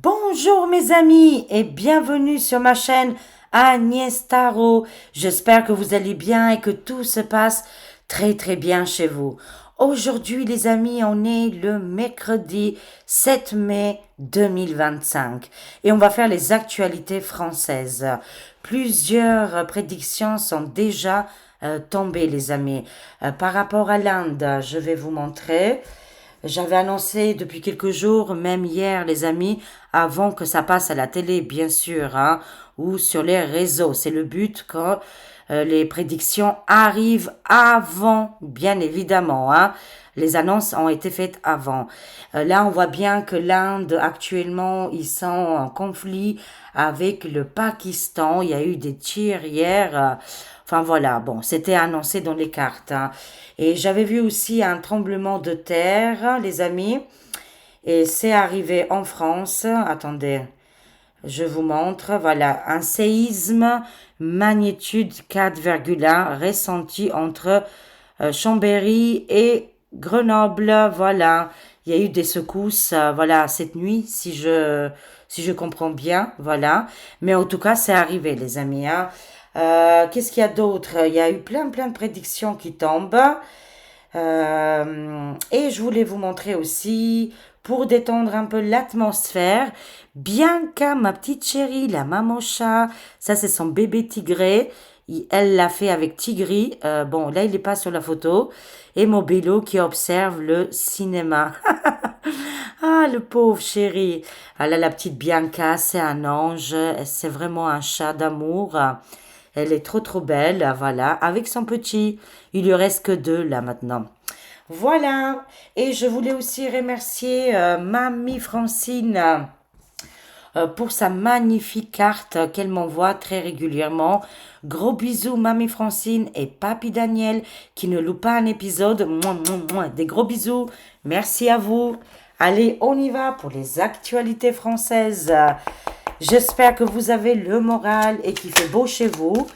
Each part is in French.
Bonjour mes amis et bienvenue sur ma chaîne Agnès Tarot. J'espère que vous allez bien et que tout se passe très bien chez vous. Aujourd'hui les amis, on est le mercredi 7 mai 2025 et on va faire les actualités françaises. Plusieurs prédictions sont déjà tombées les amis. Par rapport à l'Inde, je vais vous montrer. J'avais annoncé depuis quelques jours, même hier, les amis, avant que ça passe à la télé, bien sûr, hein, ou sur les réseaux. C'est le but que les prédictions arrivent avant, bien évidemment. Hein. Les annonces ont été faites avant. Là, on voit bien que l'Inde, actuellement, ils sont en conflit avec le Pakistan. Il y a eu des tirs hier. Enfin voilà, bon, c'était annoncé dans les cartes. Hein. Et j'avais vu aussi un tremblement de terre, les amis. Et c'est arrivé en France. Attendez, je vous montre. Voilà, un séisme magnitude 4,1 ressenti entre Chambéry et Grenoble. Voilà, il y a eu des secousses. Voilà, cette nuit, si je comprends bien. Voilà, mais en tout cas, c'est arrivé, les amis. Hein. Qu'est-ce qu'il y a d'autre? Il y a eu plein de prédictions qui tombent. Et je voulais vous montrer aussi, pour détendre un peu l'atmosphère, Bianca, ma petite chérie, la maman chat, ça c'est son bébé tigré. Elle l'a fait avec Tigri. Bon, là il n'est pas sur la photo. Et Mobilo qui observe le cinéma. Ah, le pauvre chéri. Ah là, la petite Bianca, c'est un ange. C'est vraiment un chat d'amour. Elle est trop belle, voilà, avec son petit. Il lui reste que deux là maintenant. Voilà. Et je voulais aussi remercier Mamie Francine pour sa magnifique carte qu'elle m'envoie très régulièrement. Gros bisous Mamie Francine et Papy Daniel qui ne loupe pas un épisode. Mouah. Des gros bisous. Merci à vous. Allez, on y va pour les actualités françaises. J'espère que vous avez le moral et qu'il fait beau chez vous.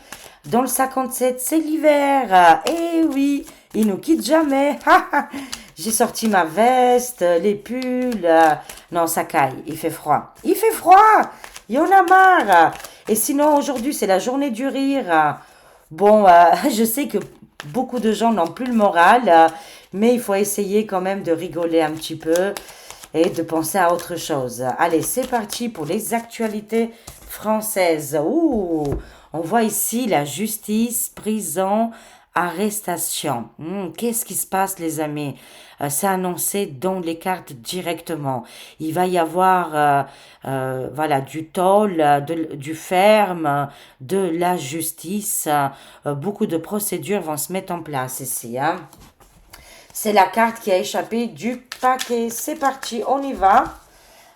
Dans le 57, c'est l'hiver. Eh oui, il nous quitte jamais. J'ai sorti ma veste, les pulls. Non, ça caille, il fait froid. Il fait froid. Il y en a marre. Et sinon, aujourd'hui, c'est la journée du rire. Bon, je sais que beaucoup de gens n'ont plus le moral, mais il faut essayer quand même de rigoler un petit peu et de penser à autre chose. Allez, c'est parti pour les actualités françaises. Ouh, on voit ici la justice, prison, arrestation. Qu'est-ce qui se passe, les amis? C'est annoncé dans les cartes directement. Il va y avoir voilà, du toll, du ferme, de la justice. Beaucoup de procédures vont se mettre en place ici. Hein. C'est la carte qui a échappé du paquet. C'est parti, on y va.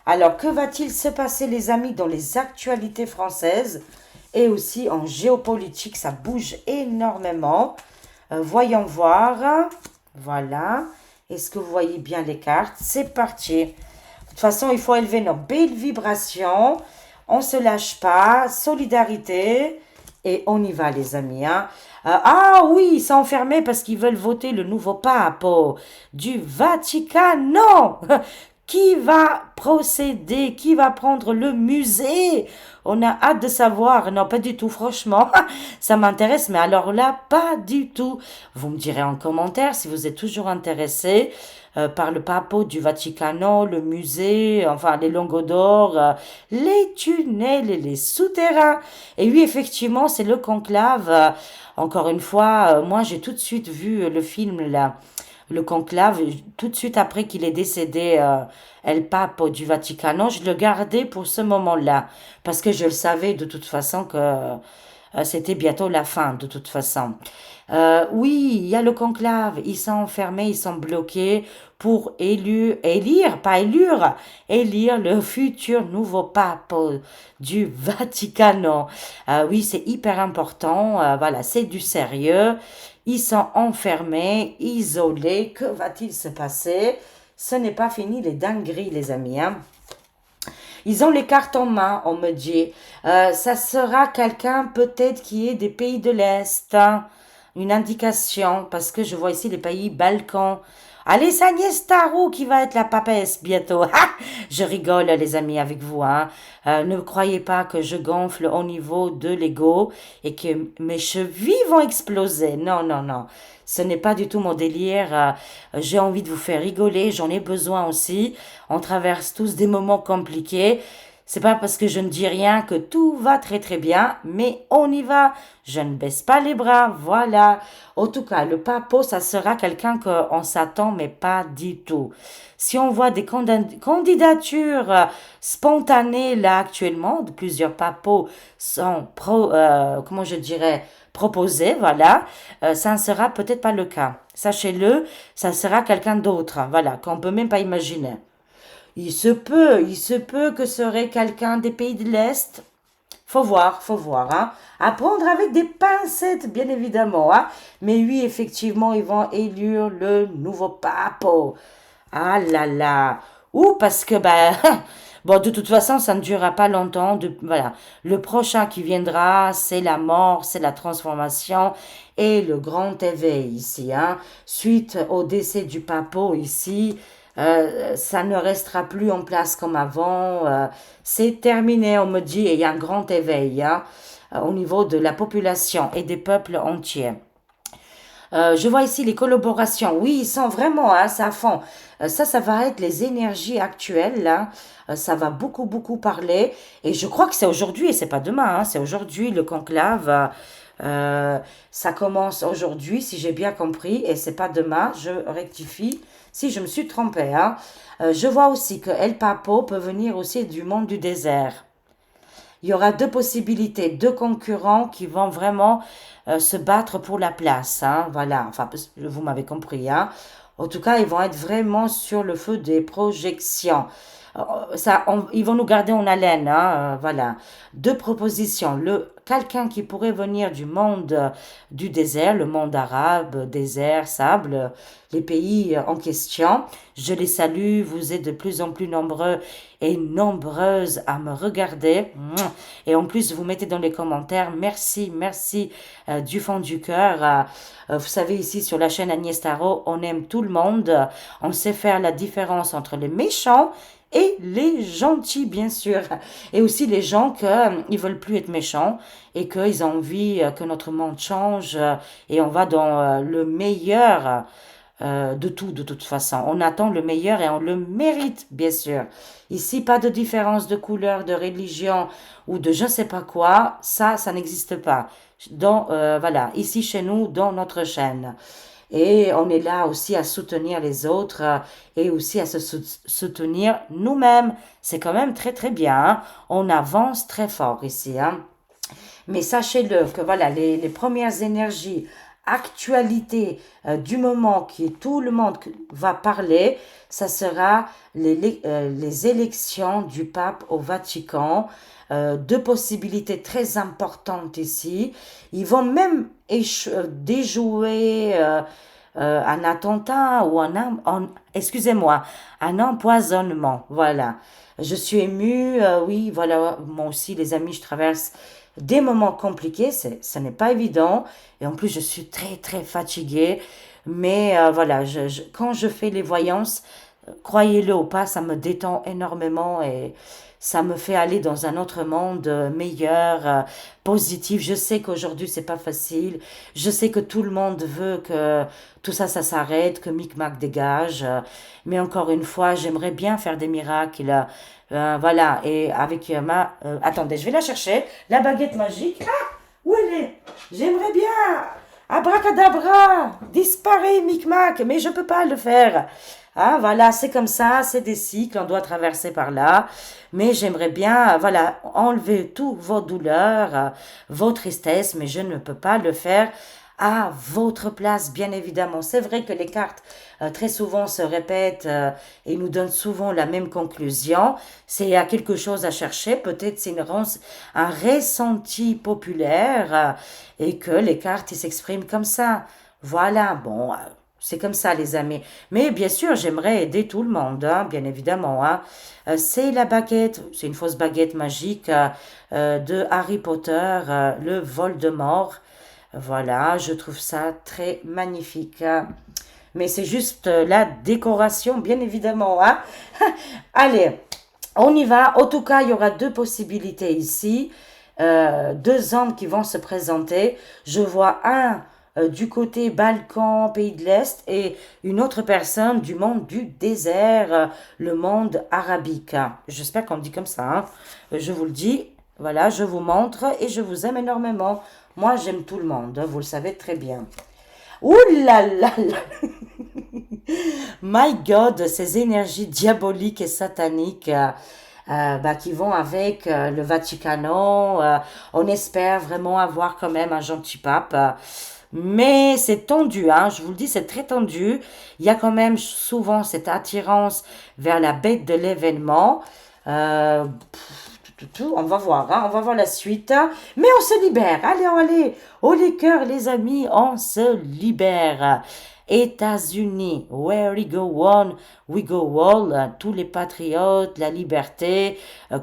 Alors, que va-t-il se passer, les amis, dans les actualités françaises et aussi en géopolitique? Ça bouge énormément. Voyons voir. Voilà. Est-ce que vous voyez bien les cartes? C'est parti. De toute façon, il faut élever nos belles vibrations. On ne se lâche pas. Solidarité. Et on y va, les amis. Hein. Ah oui, ils sont enfermés parce qu'ils veulent voter le nouveau pape du Vatican. Non. Qui va procéder? Qui va prendre le musée? On a hâte de savoir. Non, pas du tout, franchement. Ça m'intéresse, mais alors là, pas du tout. Vous me direz en commentaire si vous êtes toujours intéressé par le pape du Vaticano, le musée, enfin les lingots d'or, les tunnels et les souterrains. Et oui, effectivement, c'est le conclave. Encore une fois, moi j'ai tout de suite vu le film là. Le conclave, tout de suite après qu'il est décédé, El Pape du Vaticano, je le gardais pour ce moment-là, parce que je le savais de toute façon que c'était bientôt la fin, de toute façon. Oui, il y a le conclave, ils sont enfermés, ils sont bloqués pour élire le futur nouveau pape du Vaticano. Oui, c'est hyper important, voilà, c'est du sérieux. Ils sont enfermés, isolés. Que va-t-il se passer? Ce n'est pas fini les dingueries, les amis. Hein. Ils ont les cartes en main, on me dit. Ça sera quelqu'un peut-être qui est des pays de l'Est. Hein. Une indication, parce que je vois ici les pays Balkans. Allez, c'est Agnès Tarot qui va être la papesse bientôt. Ah, je rigole, les amis, avec vous. Hein. Ne croyez pas que je gonfle au niveau de l'ego et que mes chevilles vont exploser. Non, non, non. Ce n'est pas du tout mon délire. J'ai envie de vous faire rigoler. J'en ai besoin aussi. On traverse tous des moments compliqués. C'est pas parce que je ne dis rien que tout va très très bien, mais on y va. Je ne baisse pas les bras, voilà. En tout cas, le papo, ça sera quelqu'un qu'on s'attend, mais pas du tout. Si on voit des candidatures spontanées là actuellement, de plusieurs papos sont comment je dirais, proposés, voilà, ça ne sera peut-être pas le cas. Sachez-le, ça sera quelqu'un d'autre, voilà, qu'on peut même pas imaginer. Il se peut que serait quelqu'un des pays de l'Est. Faut voir, hein. À prendre avec des pincettes, bien évidemment, hein. Mais oui, effectivement, ils vont élire le nouveau pape. Ah là là. Ou parce que, ben, bon, de toute façon, ça ne durera pas longtemps. Voilà. Le prochain qui viendra, c'est la mort, c'est la transformation et le grand éveil ici, hein. Suite au décès du pape ici, ça ne restera plus en place comme avant. C'est terminé, on me dit, et il y a un grand éveil, hein, au niveau de la population et des peuples entiers. Je vois ici les collaborations. Oui, ils sont vraiment, hein, ça à fond. Ça va être les énergies actuelles, là. Ça va beaucoup, beaucoup parler. Et je crois que c'est aujourd'hui, et c'est pas demain, hein, c'est aujourd'hui le conclave. Ça commence aujourd'hui, si j'ai bien compris, et c'est pas demain. Je rectifie si je me suis trompée, hein. Je vois aussi que El Papo peut venir aussi du monde du désert. Il y aura deux possibilités, deux concurrents qui vont vraiment se battre pour la place. Hein, voilà, enfin, vous m'avez compris. Hein. En tout cas, ils vont être vraiment sur le feu des projections. Ils vont nous garder en haleine. Hein, voilà. Deux propositions. Quelqu'un qui pourrait venir du monde du désert, le monde arabe, désert, sable, les pays en question. Je les salue. Vous êtes de plus en plus nombreux et nombreuses à me regarder. Et en plus, vous mettez dans les commentaires, merci, merci du fond du cœur. Vous savez, ici sur la chaîne Agnès Tarot, on aime tout le monde. On sait faire la différence entre les méchants et les gentils, bien sûr. Et aussi les gens qui ils veulent plus être méchants et qu'ils ont envie que notre monde change et on va dans le meilleur de tout, de toute façon. On attend le meilleur et on le mérite, bien sûr. Ici, pas de différence de couleur, de religion ou de je ne sais pas quoi. Ça n'existe pas. Voilà, ici chez nous, dans notre chaîne. Et on est là aussi à soutenir les autres et aussi à se soutenir nous-mêmes. C'est quand même très très bien. Hein. On avance très fort ici. Hein. Mais sachez-le que voilà, les premières énergies, actualités du moment qui tout le monde va parler, ça sera les élections du pape au Vatican. Deux possibilités très importantes ici. Ils vont même déjouer un attentat ou excusez-moi, un empoisonnement. Voilà. Je suis émue, oui, voilà, moi aussi, les amis, je traverse des moments compliqués, ce n'est pas évident, et en plus, je suis très, très fatiguée, mais voilà, quand je fais les voyances, croyez-le ou pas, ça me détend énormément et ça me fait aller dans un autre monde meilleur, positif. Je sais qu'aujourd'hui c'est pas facile. Je sais que tout le monde veut que tout ça, ça s'arrête, que Micmac dégage. Mais encore une fois, j'aimerais bien faire des miracles. Voilà. Et avec attendez, je vais la chercher. La baguette magique. Ah, où elle est? J'aimerais bien. Abracadabra, disparaît Micmac, mais je peux pas le faire. Ah, voilà, c'est comme ça, c'est des cycles, on doit traverser par là. Mais j'aimerais bien, voilà, enlever toutes vos douleurs, vos tristesses, mais je ne peux pas le faire à votre place, bien évidemment. C'est vrai que les cartes très souvent se répètent et nous donnent souvent la même conclusion. C'est il y a quelque chose à chercher, peut-être c'est un ressenti populaire et que les cartes ils s'expriment comme ça. Voilà, bon, c'est comme ça, les amis. Mais bien sûr, j'aimerais aider tout le monde, hein, bien évidemment. Hein. C'est la baguette, c'est une fausse baguette magique de Harry Potter, le Voldemort. Voilà, je trouve ça très magnifique. mais c'est juste la décoration, bien évidemment, hein. Allez, on y va. En tout cas, il y aura deux possibilités ici. Deux hommes qui vont se présenter. Je vois un du côté Balkan, pays de l'Est, et une autre personne du monde du désert, le monde arabique. J'espère qu'on dit comme ça, hein. Je vous le dis. Voilà, je vous montre et je vous aime énormément. Moi, j'aime tout le monde, hein, vous le savez très bien. Ouh là là là, my God, ces énergies diaboliques et sataniques bah, qui vont avec le Vaticano. On espère vraiment avoir quand même un gentil pape. Mais c'est tendu, hein, je vous le dis, c'est très tendu. Il y a quand même souvent cette attirance vers la bête de l'événement. Euh, on va voir, hein, on va voir la suite. Mais on se libère. Allez, allez. Oh les cœurs, les amis, on se libère. États-Unis, where we go on, we go all. Tous les patriotes, la liberté,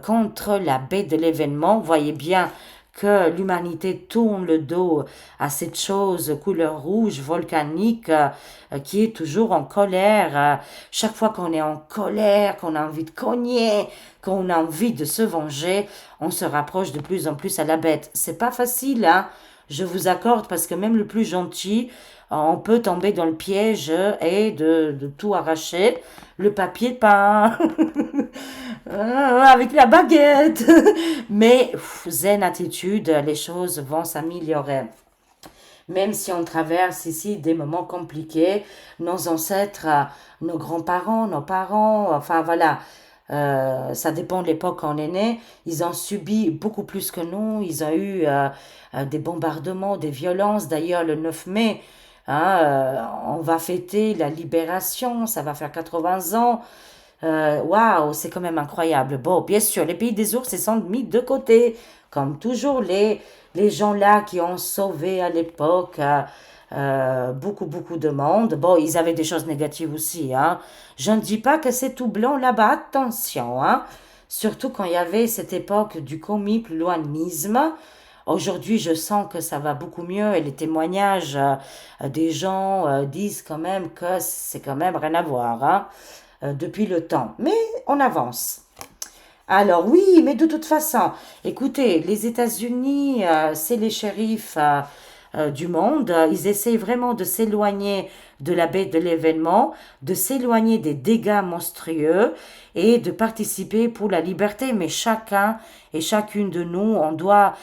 contre la bête de l'événement. Voyez bien que l'humanité tourne le dos à cette chose couleur rouge volcanique qui est toujours en colère. Chaque fois qu'on est en colère, qu'on a envie de cogner, qu'on a envie de se venger, on se rapproche de plus en plus à la bête. C'est pas facile, hein. Je vous accorde parce que même le plus gentil, on peut tomber dans le piège et de tout arracher. Le papier peint, avec la baguette. Mais zen attitude, les choses vont s'améliorer. Même si on traverse ici des moments compliqués, nos ancêtres, nos grands-parents, nos parents, enfin voilà, ça dépend de l'époque où on est né, ils ont subi beaucoup plus que nous, ils ont eu des bombardements, des violences. D'ailleurs, le 9 mai, hein, on va fêter la libération, ça va faire 80 ans. Waouh, c'est quand même incroyable. Bon, bien sûr, les pays des ours, ils sont mis de côté, comme toujours les gens là qui ont sauvé à l'époque beaucoup de monde. Bon, ils avaient des choses négatives aussi, hein. Je ne dis pas que c'est tout blanc là-bas, attention, hein. Surtout quand il y avait cette époque du communisme. Aujourd'hui, je sens que ça va beaucoup mieux et les témoignages des gens disent quand même que c'est quand même rien à voir, hein, depuis le temps. Mais on avance. Alors oui, mais de toute façon, écoutez, les États-Unis, c'est les shérifs du monde. Ils essayent vraiment de s'éloigner de la bête de l'événement, de s'éloigner des dégâts monstrueux et de participer pour la liberté. Mais chacun et chacune de nous, on doit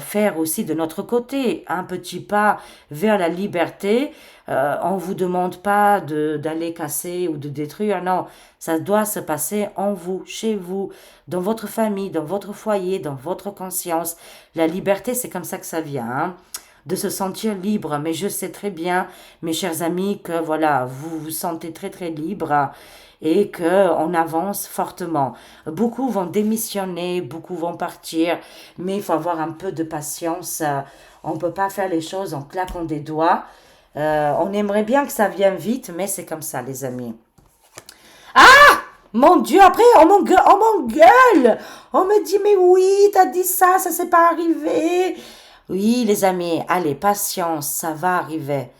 faire aussi de notre côté un petit pas vers la liberté. On vous demande pas d'aller casser ou de détruire, non, ça doit se passer en vous, chez vous, dans votre famille, dans votre foyer, dans votre conscience. La liberté, c'est comme ça que ça vient, hein, de se sentir libre. Mais je sais très bien, mes chers amis, que voilà, vous vous sentez très très libre et que on avance fortement. Beaucoup vont démissionner, beaucoup vont partir, mais il faut avoir un peu de patience. On peut pas faire les choses en claquant des doigts. On aimerait bien que ça vienne vite, mais c'est comme ça, les amis. Mon Dieu, après, on m'engueule. On me dit, mais oui, t'as dit ça, ça s'est pas arrivé. Oui, les amis, allez, patience, ça va arriver.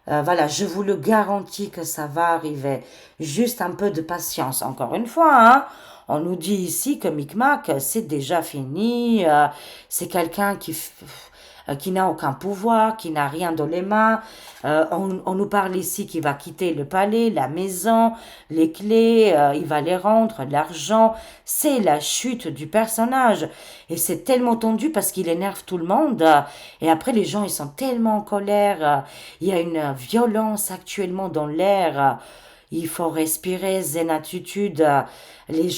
Voilà, je vous le garantis que ça va arriver. Juste un peu de patience. Encore une fois, hein. On nous dit ici que Micmac, c'est déjà fini. C'est quelqu'un qui n'a aucun pouvoir, qui n'a rien dans les mains. On nous parle ici qu'il va quitter le palais, la maison, les clés, il va les rendre, l'argent. C'est la chute du personnage. Et c'est tellement tendu parce qu'il énerve tout le monde. Et après, les gens, ils sont tellement en colère. Il y a une violence actuellement dans l'air. Il faut respirer, zen attitude. Les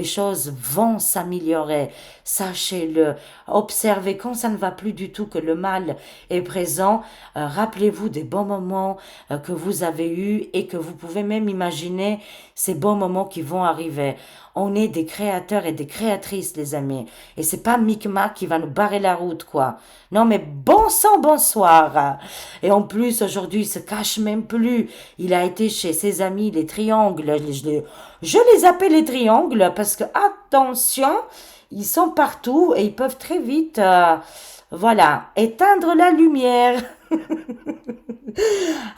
choses vont s'améliorer. Sachez-le. Observez quand ça ne va plus du tout, que le mal est présent. Rappelez-vous des bons moments que vous avez eus et que vous pouvez même imaginer ces bons moments qui vont arriver. On est des créateurs et des créatrices, les amis. Et c'est pas Micmac qui va nous barrer la route, quoi. Non, mais bon sang, bonsoir. Et en plus, aujourd'hui, il se cache même plus. Il a été chez ses amis, les triangles. Je les appelle les triangles parce que, attention, ils sont partout et ils peuvent très vite, voilà, éteindre la lumière.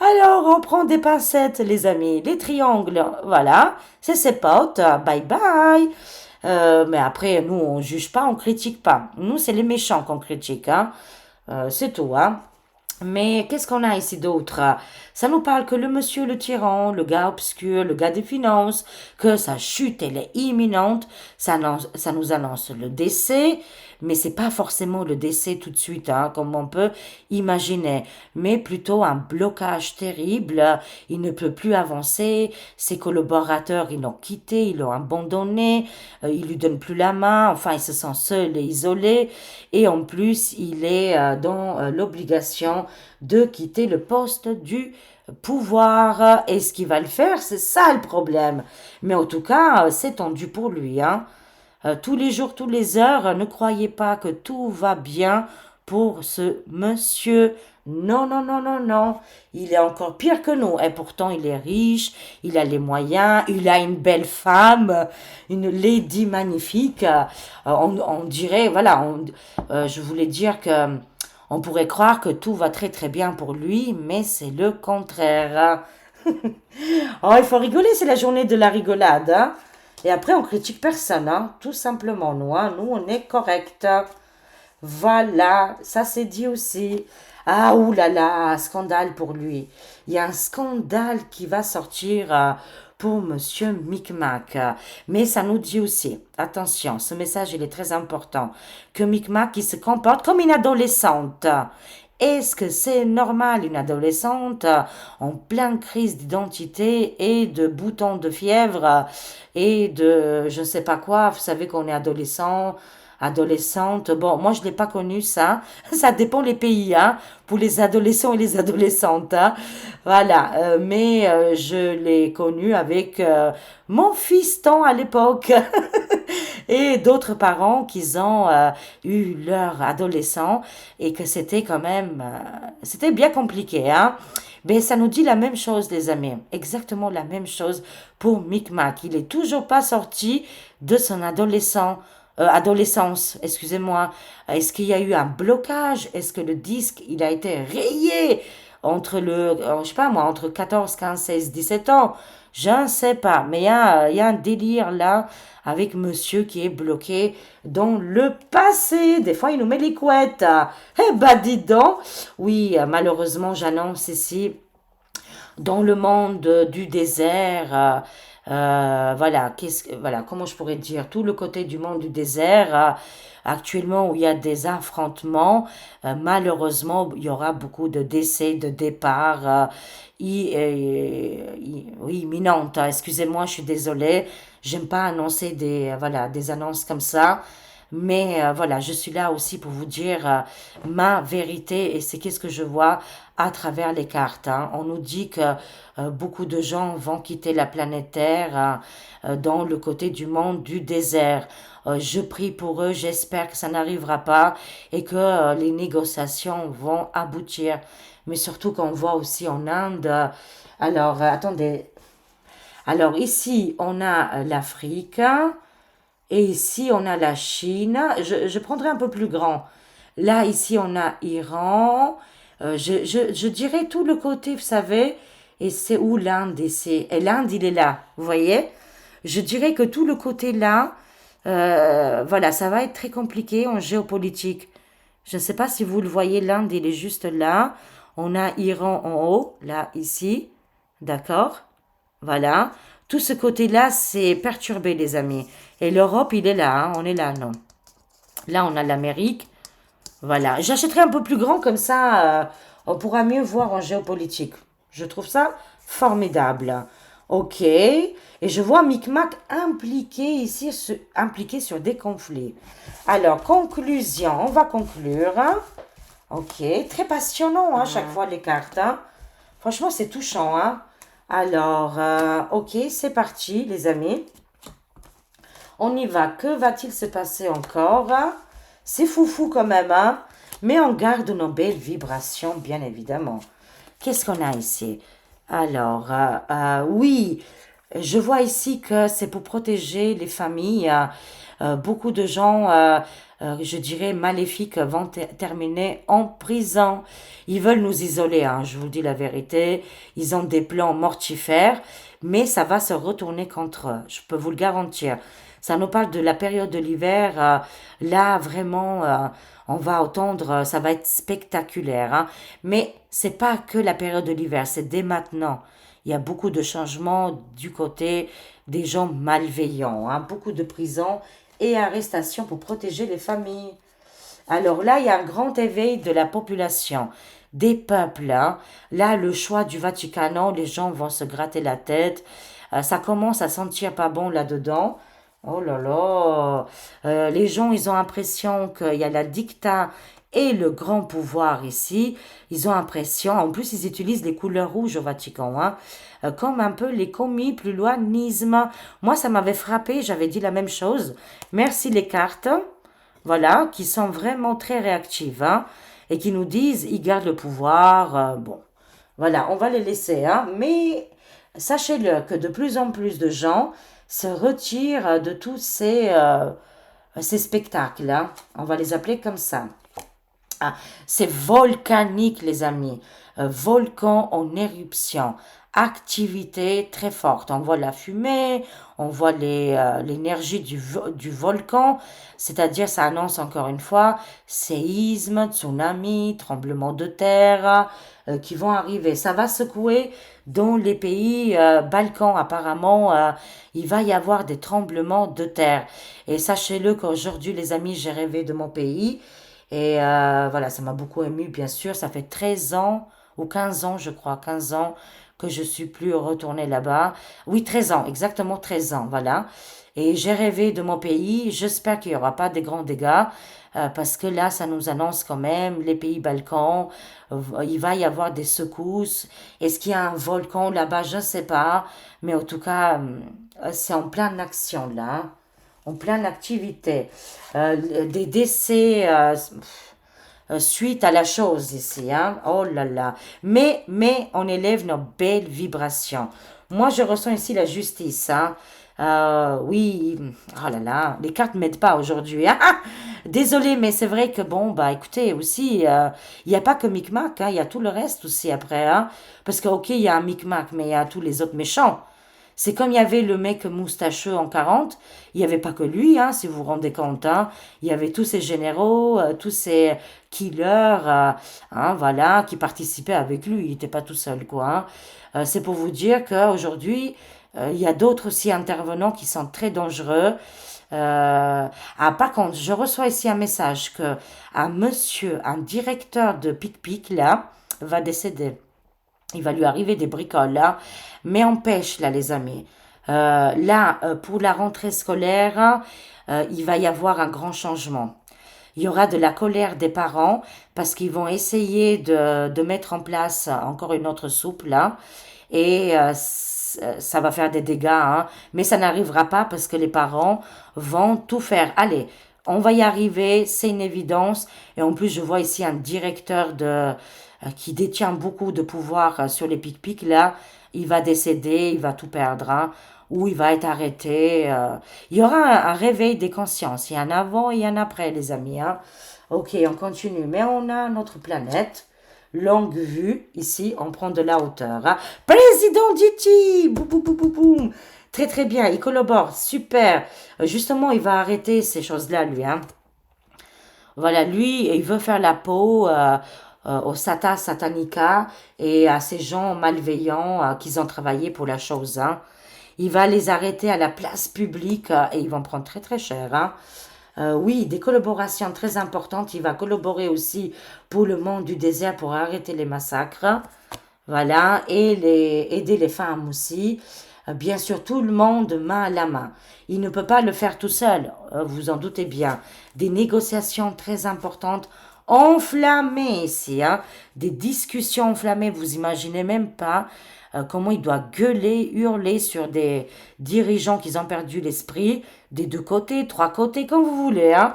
Alors, on prend des pincettes, les amis. Les triangles, voilà. C'est ses potes. Bye bye. Mais après, nous, on juge pas, on critique pas. Nous, c'est les méchants qu'on critique, hein. C'est tout, hein. Mais qu'est-ce qu'on a ici d'autre? Ça nous parle que le monsieur le tyran, le gars obscur, le gars des finances, que sa chute elle est imminente, ça nous annonce le décès, mais c'est pas forcément le décès tout de suite, hein, comme on peut imaginer, mais plutôt un blocage terrible. Il ne peut plus avancer, ses collaborateurs ils l'ont quitté, ils l'ont abandonné, ils lui donnent plus la main, enfin il se sent seul et isolé, et en plus il est dans l'obligation de quitter le poste du pouvoir. Est-ce qu'il va le faire? C'est ça le problème. Mais en tout cas, c'est tendu pour lui, hein. Tous les jours, toutes les heures, ne croyez pas que tout va bien pour ce monsieur. Non, non, non, non, non. Il est encore pire que nous. Et pourtant, il est riche, il a les moyens, il a une belle femme, une lady magnifique. On dirait, voilà, je voulais dire que on pourrait croire que tout va très très bien pour lui, mais c'est le contraire. Oh, il faut rigoler, c'est la journée de la rigolade, hein. Et après, on critique personne, hein. Tout simplement, nous, hein. Nous, on est correct. Voilà, ça c'est dit aussi. Ah, oulala, scandale pour lui. Il y a un scandale qui va sortir pour Monsieur Micmac. Mais ça nous dit aussi, attention, ce message il est très important, que Micmac il se comporte comme une adolescente. Est-ce que c'est normal, une adolescente en pleine crise d'identité et de boutons de fièvre et de je ne sais pas quoi, vous savez qu'on est adolescent, adolescente. Bon, moi je l'ai pas connu ça. Ça dépend les pays, hein, pour les adolescents et les adolescentes, hein. Voilà, mais je l'ai connu avec mon fiston à l'époque et d'autres parents qui ont eu leur adolescent et que c'était quand même, c'était bien compliqué, hein. Ben, ça nous dit la même chose, les amis. Exactement la même chose pour Micmac. Il est toujours pas sorti de son adolescence, excusez-moi. Est-ce qu'il y a eu un blocage? Est-ce que le disque, il a été rayé entre je sais pas moi, entre 14, 15, 16, 17 ans? Je ne sais pas, mais il y a un délire là avec monsieur qui est bloqué dans le passé. Des fois, il nous met les couettes. Eh ben, dis donc. Oui, malheureusement, j'annonce ici dans le monde du désert. Voilà, voilà, comment je pourrais dire, tout le côté du monde du désert, actuellement où il y a des affrontements, malheureusement, il y aura beaucoup de décès, de départs, oui, imminentes, hein. Excusez-moi, je suis désolée, j'aime pas annoncer voilà, des annonces comme ça. Mais voilà, je suis là aussi pour vous dire ma vérité et c'est qu'est-ce que je vois à travers les cartes, hein. On nous dit que beaucoup de gens vont quitter la planète Terre dans le côté du monde du désert. Je prie pour eux, j'espère que ça n'arrivera pas et que les négociations vont aboutir. Mais surtout qu'on voit aussi en Inde. Alors, attendez. Alors ici, on a l'Afrique. Et ici, on a la Chine. Je prendrai un peu plus grand. Là, ici, on a Iran. Je dirais tout le côté, vous savez. Et c'est où l'Inde ici? Et l'Inde, il est là. Vous voyez? Je dirais que tout le côté là, voilà, ça va être très compliqué en géopolitique. Je ne sais pas si vous le voyez, l'Inde, il est juste là. On a Iran en haut, là, ici. D'accord? Voilà. Tout ce côté-là, c'est perturbé, les amis. Et l'Europe, il est là, hein, on est là, non. Là, on a l'Amérique. Voilà. J'achèterai un peu plus grand, comme ça, on pourra mieux voir en géopolitique. Je trouve ça formidable. Ok. Et je vois Micmac impliqué ici, impliqué sur des conflits. Alors, conclusion, on va conclure, hein. Ok. Très passionnant, hein, chaque fois, les cartes, hein. Franchement, c'est touchant, hein. Alors, ok, c'est parti, les amis. On y va. Que va-t-il se passer encore? C'est foufou quand même, hein? Mais on garde nos belles vibrations, bien évidemment. Qu'est-ce qu'on a ici? Alors, oui, Je vois ici que c'est pour protéger les familles. Beaucoup de gens, je dirais, maléfiques vont terminer en prison. Ils veulent nous isoler, hein, je vous dis la vérité. Ils ont des plans mortifères, mais ça va se retourner contre eux. Je peux vous le garantir. Ça nous parle de la période de l'hiver. Là, vraiment, on va entendre, ça va être spectaculaire, hein. Mais c'est pas que la période de l'hiver, c'est dès maintenant. Il y a beaucoup de changements du côté des gens malveillants, hein. Beaucoup de prisons et arrestations pour protéger les familles. Alors là, il y a un grand éveil de la population, des peuples, hein. Là, le choix du Vatican, les gens vont se gratter la tête. Ça commence à sentir pas bon là-dedans. Oh là là, les gens, ils ont l'impression qu'il y a la dictat et le grand pouvoir ici. Ils ont l'impression, en plus, ils utilisent les couleurs rouges au Vatican, hein, comme un peu les commis plus loinisme. Moi, ça m'avait frappé, j'avais dit la même chose. Merci les cartes, voilà, qui sont vraiment très réactives, hein, et qui nous disent, ils gardent le pouvoir. Bon, voilà, on va les laisser, hein, mais sachez-le que de plus en plus de gens se retirent de tous ces spectacles, hein. On va les appeler comme ça. Ah, c'est volcanique, les amis. Volcan en éruption. Activité très forte. On voit la fumée, on voit l'énergie du volcan. C'est-à-dire, ça annonce encore une fois séisme, tsunami, tremblement de terre qui vont arriver. Ça va secouer dans les pays Balkans. Apparemment, il va y avoir des tremblements de terre. Et sachez-le qu'aujourd'hui, les amis, j'ai rêvé de mon pays. Et voilà, ça m'a beaucoup ému, bien sûr. Ça fait 13 ans, ou 15 ans, je crois, 15 ans que je suis plus retournée là-bas. Oui, 13 ans, exactement 13 ans, voilà. Et j'ai rêvé de mon pays. J'espère qu'il n'y aura pas de grands dégâts, parce que là, ça nous annonce quand même les pays Balkans. Il va y avoir des secousses. Est-ce qu'il y a un volcan là-bas? Je ne sais pas. Mais en tout cas, c'est en pleine action là, hein, en pleine activité. Des décès suite à la chose ici, hein. Oh là là. Mais on élève nos belles vibrations. Moi, je ressens ici la justice, hein. Oui, oh là là, les cartes m'aident pas aujourd'hui, hein. Désolée, mais c'est vrai que bon, bah écoutez, aussi, il n'y a pas que Micmac, hein, il y a tout le reste aussi après, hein. Parce que, ok, il y a un Micmac, mais il y a tous les autres méchants. C'est comme il y avait le mec moustacheux en 40, il n'y avait pas que lui, hein, si vous vous rendez compte, hein. Il y avait tous ces généraux, tous ces killers, hein, voilà, qui participaient avec lui. Il n'était pas tout seul, quoi, hein. C'est pour vous dire qu'aujourd'hui, il y a d'autres aussi intervenants qui sont très dangereux. Par contre, je reçois ici un message que un monsieur, un directeur de Pic-Pic, là, va décéder. Il va lui arriver des bricoles là, mais empêche là les amis. Là, pour la rentrée scolaire, il va y avoir un grand changement. Il y aura de la colère des parents parce qu'ils vont essayer de mettre en place encore une autre soupe là. Et ça va faire des dégâts, hein. Mais ça n'arrivera pas parce que les parents vont tout faire. Allez, on va y arriver, c'est une évidence. Et en plus, je vois ici un directeur qui détient beaucoup de pouvoir sur les pic-pic. Là, il va décéder, il va tout perdre, hein, ou il va être arrêté. Il y aura un réveil des consciences. Il y a un avant et un après, les amis, hein. Ok, on continue. Mais on a notre planète. Longue vue, ici, on prend de la hauteur, hein. Président Diti, boum, boum, boum, boum, boum. Très très bien, il collabore, super. Justement, il va arrêter ces choses-là, lui, hein. Voilà, lui, il veut faire la peau au Sata Satanica et à ces gens malveillants qui ont travaillé pour la chose, hein. Il va les arrêter à la place publique et ils vont prendre très très cher, hein. Oui, des collaborations très importantes. Il va collaborer aussi pour le monde du désert pour arrêter les massacres. Voilà, et aider les femmes aussi. Bien sûr, tout le monde main à la main. Il ne peut pas le faire tout seul, vous en doutez bien. Des négociations très importantes, enflammées ici, hein. Des discussions enflammées, vous imaginez même pas comment il doit gueuler, hurler sur des dirigeants qui ont perdu l'esprit, des deux côtés, trois côtés, comme vous voulez, hein.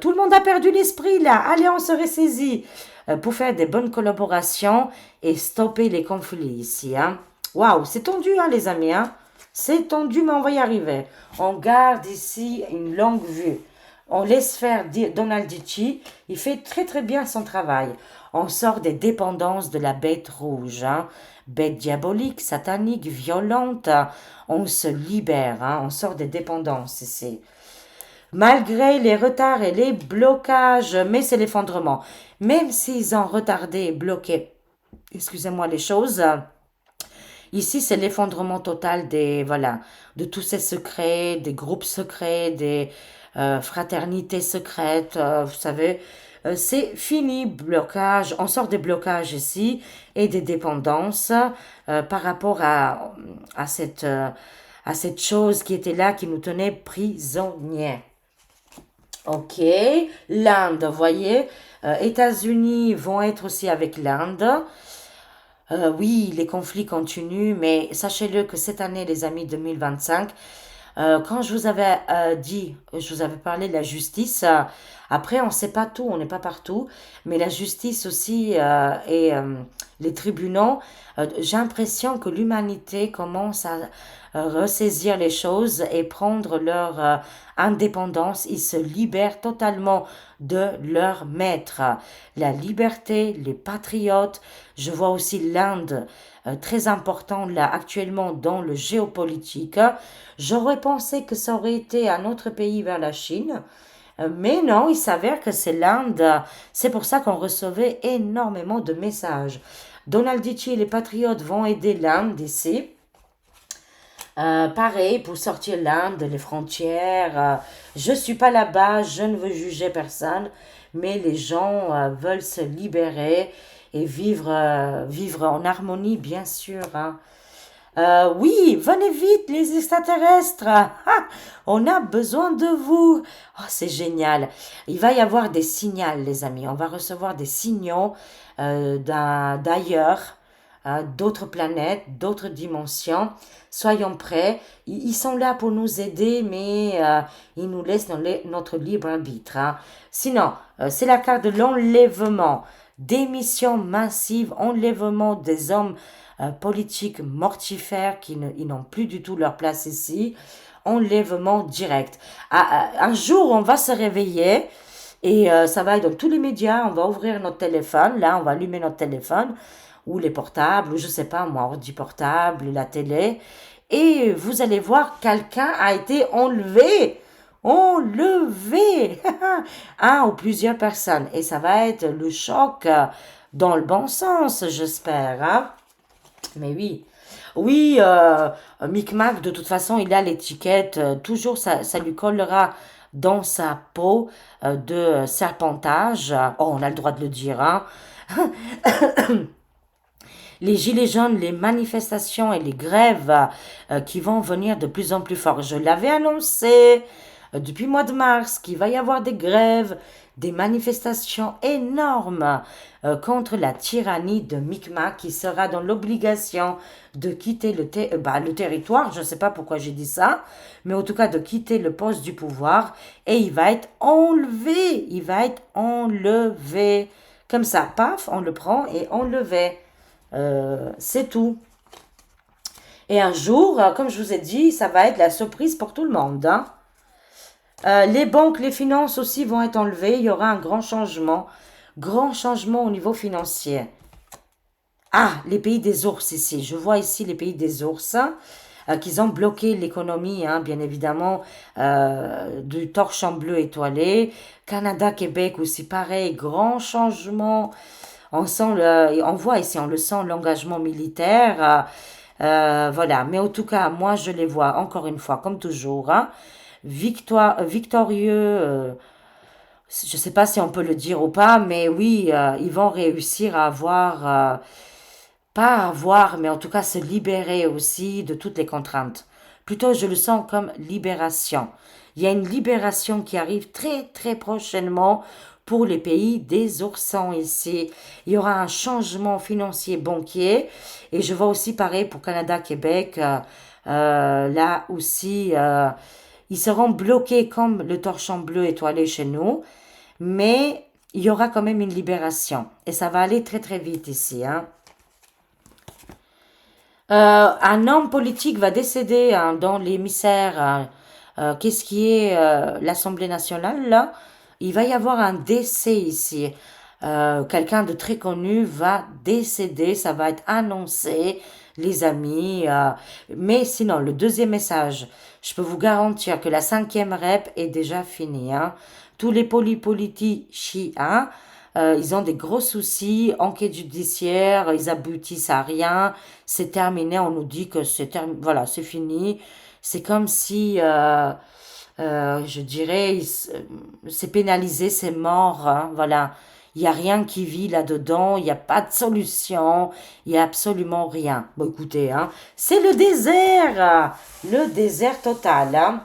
Tout le monde a perdu l'esprit là, allez, on se ressaisit pour faire des bonnes collaborations et stopper les conflits ici, hein. Waouh, c'est tendu, hein, les amis, hein. C'est tendu, mais on va y arriver. On garde ici une longue vue. On laisse faire Donaldici. Il fait très très bien son travail. On sort des dépendances de la bête rouge. Hein. Bête diabolique, satanique, violente. On se libère. Hein. On sort des dépendances ici. Malgré les retards et les blocages, mais c'est l'effondrement. Même s'ils ont retardé et bloqué, excusez-moi, les choses, ici c'est l'effondrement total des, voilà, de tous ces secrets, des groupes secrets, des fraternités secrètes, vous savez. C'est fini, blocage, on sort des blocages ici et des dépendances par rapport à cette chose qui était là, qui nous tenait prisonniers. Ok, l'Inde, vous voyez, États-Unis vont être aussi avec l'Inde. Oui, les conflits continuent, mais sachez-le que cette année, les amis 2025, quand je vous avais dit, je vous avais parlé de la justice, après on ne sait pas tout, on n'est pas partout, mais la justice aussi et les tribunaux, j'ai l'impression que l'humanité commence à ressaisir les choses et prendre leur indépendance. Ils se libèrent totalement de leur maître. La liberté, les patriotes, je vois aussi l'Inde très important là actuellement dans le géopolitique. J'aurais pensé que ça aurait été un autre pays vers la Chine, mais non, il s'avère que c'est l'Inde. C'est pour ça qu'on recevait énormément de messages. Donald Dici et les patriotes vont aider l'Inde ici. Pareil, pour sortir l'Inde, les frontières. Je ne suis pas là-bas, je ne veux juger personne, mais les gens veulent se libérer et vivre en harmonie, bien sûr. Hein. Oui, venez vite, les extraterrestres. Ah, on a besoin de vous. Oh, c'est génial. Il va y avoir des signaux, les amis. On va recevoir des signaux d'ailleurs, d'autres planètes, d'autres dimensions. Soyons prêts. Ils sont là pour nous aider, mais ils nous laissent notre libre arbitre. Hein. Sinon, c'est la carte de l'enlèvement. Démission massive, enlèvement des hommes politiques mortifères qui ils n'ont plus du tout leur place ici. Enlèvement direct. Un jour, on va se réveiller et ça va être dans tous les médias. On va ouvrir notre téléphone. Là, on va allumer notre téléphone ou les portables, ou je sais pas moi, ordi portable, la télé. Et vous allez voir, quelqu'un a été enlevé. Enlevé. Un ou plusieurs personnes. Et ça va être le choc dans le bon sens, j'espère. Hein? Mais oui. Oui, Micmac, de toute façon, il a l'étiquette. Toujours, ça lui collera dans sa peau de serpentage. Oh, on a le droit de le dire, hein. Les gilets jaunes, les manifestations et les grèves qui vont venir de plus en plus fort. Je l'avais annoncé depuis le mois de mars qu'il va y avoir des grèves, des manifestations énormes contre la tyrannie de Micmac qui sera dans l'obligation de quitter le territoire. Je ne sais pas pourquoi j'ai dit ça, mais en tout cas de quitter le poste du pouvoir et il va être enlevé. Il va être enlevé. Comme ça, paf, on le prend et on le fait. C'est tout. Et un jour, comme je vous ai dit, ça va être la surprise pour tout le monde. Hein. Les banques, les finances aussi vont être enlevées. Il y aura un grand changement au niveau financier. Ah, les pays des ours ici. Je vois ici les pays des ours qu'ils ont bloqué l'économie, hein, bien évidemment, du torchon bleu étoilé. Canada, Québec aussi, pareil, grand changement. On voit ici, on le sent, l'engagement militaire. Voilà, mais en tout cas, moi, je les vois encore une fois, comme toujours, hein, victorieux. Je ne sais pas si on peut le dire ou pas, mais oui, ils vont réussir à avoir, pas avoir, mais en tout cas se libérer aussi de toutes les contraintes. Plutôt, je le sens comme libération. Il y a une libération qui arrive très très prochainement pour les pays des oursons ici. Il y aura un changement financier banquier et je vois aussi pareil pour Canada, Québec. Là aussi, ils seront bloqués comme le torchon bleu étoilé chez nous, mais il y aura quand même une libération et ça va aller très très vite ici. Hein. Un homme politique va décéder hein, dans l'émissaire, qu'est-ce qui est l'Assemblée nationale, là. Il va y avoir un décès ici. Quelqu'un de très connu va décéder, ça va être annoncé, les amis. Mais sinon, le deuxième message, je peux vous garantir que la cinquième rep est déjà finie. Hein. Tous les politiciens, ils ont des gros soucis, enquête judiciaire, ils aboutissent à rien, c'est terminé, on nous dit que voilà, c'est fini. C'est comme si, je dirais, c'est pénalisé, c'est mort, hein, voilà. Il n'y a rien qui vit là-dedans, il n'y a pas de solution, il n'y a absolument rien. Bon, écoutez, hein, c'est le désert total, hein.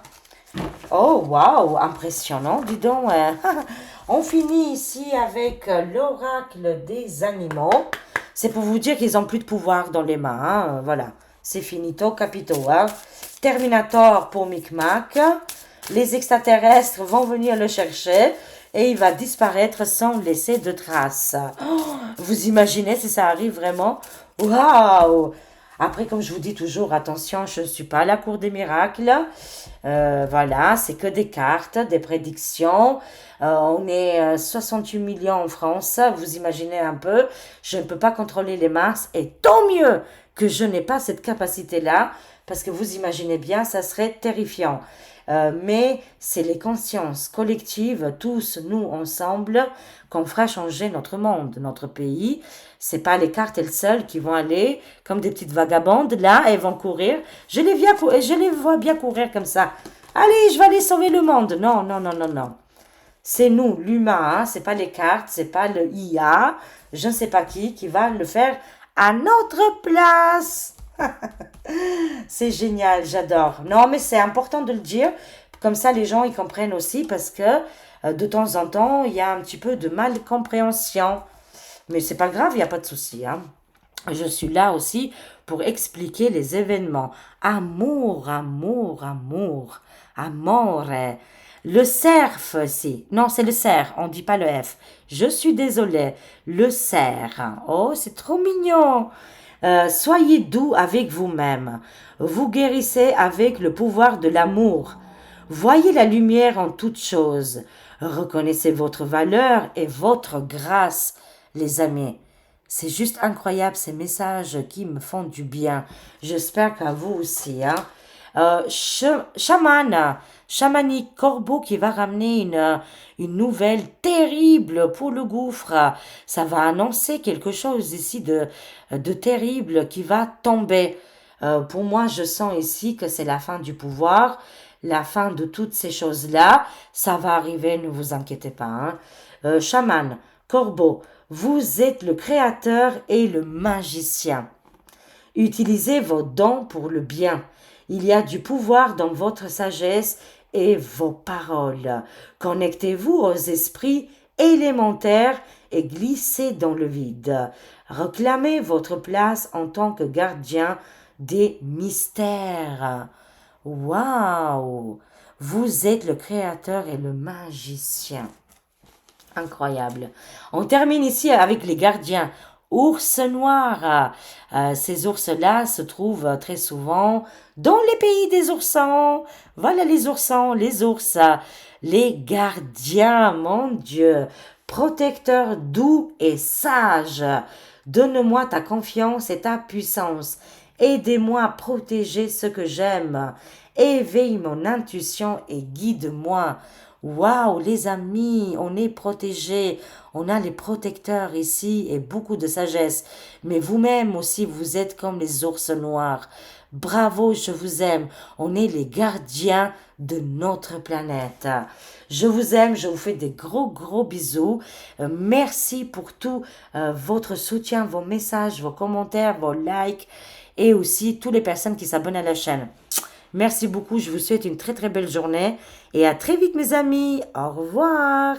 Oh, waouh, impressionnant, dis donc. On finit ici avec l'oracle des animaux. C'est pour vous dire qu'ils n'ont plus de pouvoir dans les mains. Hein. Voilà, c'est finito, capito. Hein. Terminator pour Micmac. Les extraterrestres vont venir le chercher et il va disparaître sans laisser de traces. Oh, vous imaginez si ça arrive vraiment? Waouh! Après, comme je vous dis toujours, attention, je ne suis pas à la cour des miracles. Voilà, c'est que des cartes, des prédictions. On est 68 millions en France, vous imaginez un peu. Je ne peux pas contrôler les masses et tant mieux que je n'ai pas cette capacité-là parce que vous imaginez bien, ça serait terrifiant. Mais c'est les consciences collectives, tous nous ensemble, qu'on fera changer notre monde, notre pays. C'est pas les cartes elles seules qui vont aller comme des petites vagabondes là, elles vont courir. Je les vois bien courir comme ça. Allez, je vais aller sauver le monde. Non, non, non, non, non. C'est nous, l'humain, hein, c'est pas les cartes, c'est pas le IA, je ne sais pas qui va le faire à notre place. C'est génial, j'adore. Non, mais c'est important de le dire, comme ça les gens ils comprennent aussi parce que de temps en temps il y a un petit peu de mal compréhension. Mais c'est pas grave, il n'y a pas de souci. Hein. Je suis là aussi pour expliquer les événements. Amour, amour, amour, amore. Le cerf, si. Non, c'est le cerf, on dit pas le F. Je suis désolée. Le cerf. Oh, c'est trop mignon. Soyez doux avec vous-même. Vous guérissez avec le pouvoir de l'amour. Voyez la lumière en toutes choses. Reconnaissez votre valeur et votre grâce, les amis. C'est juste incroyable ces messages qui me font du bien. J'espère qu'à vous aussi. Hein. Chaman, chamanique corbeau qui va ramener une nouvelle terrible pour le gouffre. Ça va annoncer quelque chose ici de terrible qui va tomber. Pour moi, je sens ici que c'est la fin du pouvoir, la fin de toutes ces choses-là. Ça va arriver, ne vous inquiétez pas. Hein. Chaman, corbeau, vous êtes le créateur et le magicien. Utilisez vos dons pour le bien. Il y a du pouvoir dans votre sagesse et vos paroles. Connectez-vous aux esprits élémentaires et glissez dans le vide. Réclamez votre place en tant que gardien des mystères. Waouh! Vous êtes le créateur et le magicien. Incroyable. On termine ici avec les gardiens. Ours noirs. Ces ours-là se trouvent très souvent dans les pays des oursons. Voilà les oursons, les ours. Les gardiens, mon Dieu. Protecteurs doux et sages. Donne-moi ta confiance et ta puissance. Aidez-moi à protéger ce que j'aime. Éveille mon intuition et guide-moi. Waouh, les amis, on est protégés. On a les protecteurs ici et beaucoup de sagesse. Mais vous-même aussi, vous êtes comme les ours noirs. Bravo, je vous aime. On est les gardiens de notre planète. Je vous aime, je vous fais des gros, gros bisous. Merci pour tout votre soutien, vos messages, vos commentaires, vos likes et aussi toutes les personnes qui s'abonnent à la chaîne. Merci beaucoup, je vous souhaite une très très belle journée et à très vite mes amis. Au revoir.